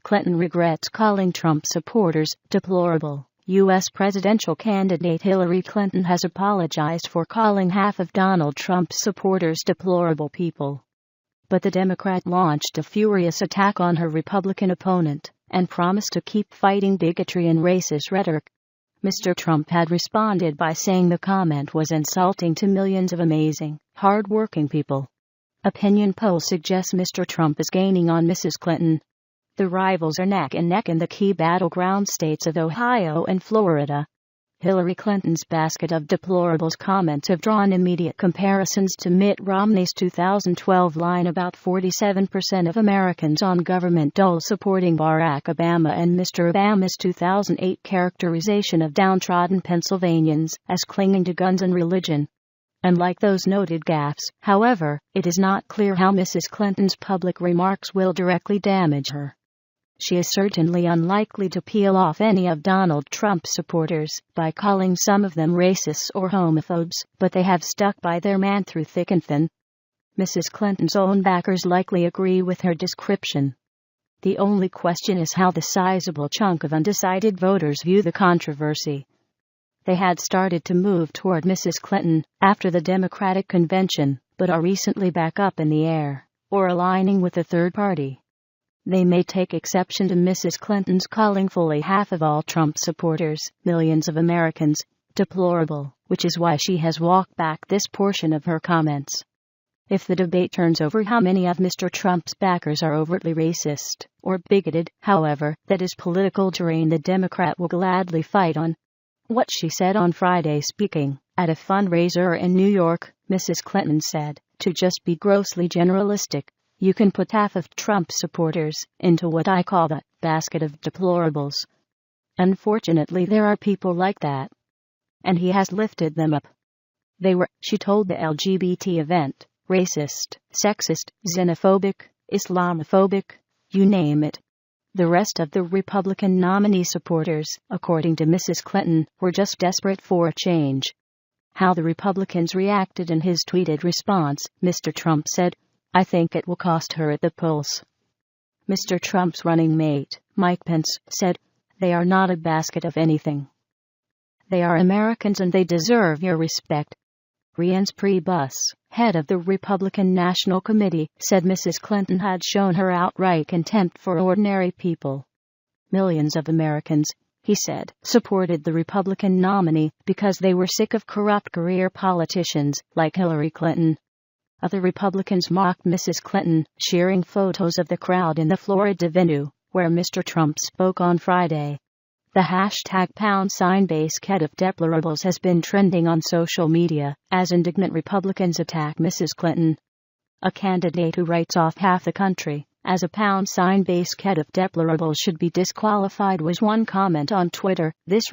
Clinton regrets calling Trump supporters deplorable. U.S. presidential candidate Hillary Clinton has apologized for calling half of Donald Trump's supporters deplorable people. But the Democrat launched a furious attack on her Republican opponent and promised to keep fighting bigotry and racist rhetoric. Mr. Trump had responded by saying the comment was insulting to millions of amazing, hard-working people. Opinion poll suggests Mr. Trump is gaining on Mrs. Clinton. The rivals are neck and neck in the key battleground states of Ohio and Florida. Hillary Clinton's basket of deplorables comments have drawn immediate comparisons to Mitt Romney's 2012 line about 47% of Americans on government dole supporting Barack Obama and Mr. Obama's 2008 characterization of downtrodden Pennsylvanians as clinging to guns and religion. Unlike those noted gaffes, however, it is not clear how Mrs. Clinton's public remarks will directly damage her. She is certainly unlikely to peel off any of Donald Trump's supporters by calling some of them racists or homophobes, but they have stuck by their man through thick and thin. Mrs. Clinton's own backers likely agree with her description. The only question is how the sizable chunk of undecided voters view the controversy. They had started to move toward Mrs. Clinton after the Democratic convention, but are recently back up in the air, or aligning with a third party. They may take exception to Mrs. Clinton's calling fully half of all Trump supporters, millions of Americans, deplorable, which is why she has walked back this portion of her comments. If the debate turns over how many of Mr. Trump's backers are overtly racist or bigoted, however, that is political terrain the Democrat will gladly fight on. What she said on Friday speaking at a fundraiser in New York, Mrs. Clinton said, to just be grossly generalistic, you can put half of Trump's supporters into what I call the basket of deplorables. Unfortunately, there are people like that. And he has lifted them up. They were, she told the LGBT event, racist, sexist, xenophobic, Islamophobic, you name it. The rest of the Republican nominee supporters, according to Mrs. Clinton, were just desperate for a change. How the Republicans reacted in his tweeted response, Mr. Trump said, I think it will cost her at the polls. Mr. Trump's running mate, Mike Pence, said, they are not a basket of anything. They are Americans and they deserve your respect. Reince Priebus, head of the Republican National Committee, said Mrs. Clinton had shown her outright contempt for ordinary people. Millions of Americans, he said, supported the Republican nominee because they were sick of corrupt career politicians like Hillary Clinton. Other Republicans mocked Mrs. Clinton, sharing photos of the crowd in the Florida venue, where Mr. Trump spoke on Friday. The hashtag #basket of deplorables has been trending on social media as indignant Republicans attack Mrs. Clinton. A candidate who writes off half the country as a basket of deplorables should be disqualified was one comment on Twitter. This